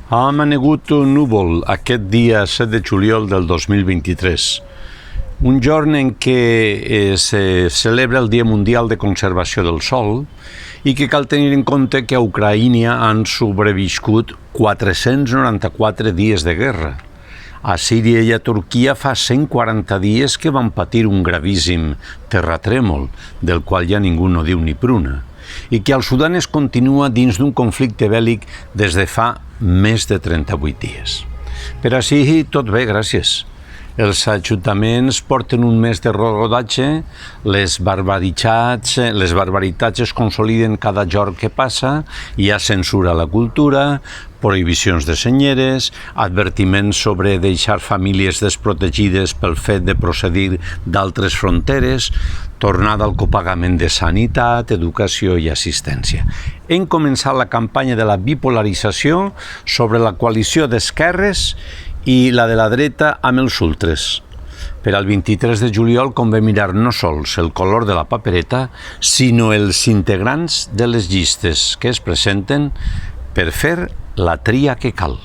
Ha amanegut núvol aquest dia 7 de juliol del 2023, un jorn en què se celebra el Dia Mundial de Conservació del Sòl i que cal tenir en compte que a Ucraïna han sobreviscut 494 dies de guerra. A Síria i a Turquia fa 140 dies que van patir un gravíssim terratrèmol, del qual ja ningú no diu ni pruna, i que al Sudan es continua dins d'un conflicte bèl·lic des de fa més de 38 dies. Per així, tot bé, gràcies. Els ajuntaments porten un mes de rodatge, les barbaritats es consoliden cada jorn que passa, hi ha censura a la cultura, prohibicions de senyeres, advertiments sobre deixar famílies desprotegides pel fet de procedir d'altres fronteres, tornada al copagament de sanitat, educació i assistència. Hem començat la campanya de la bipolarització sobre la coalició d'esquerres i la de la dreta amb els ultres. Per al 23 de juliol convé mirar no sols el color de la papereta, sinó els integrants de les llistes que es presenten per fer la tria que cal.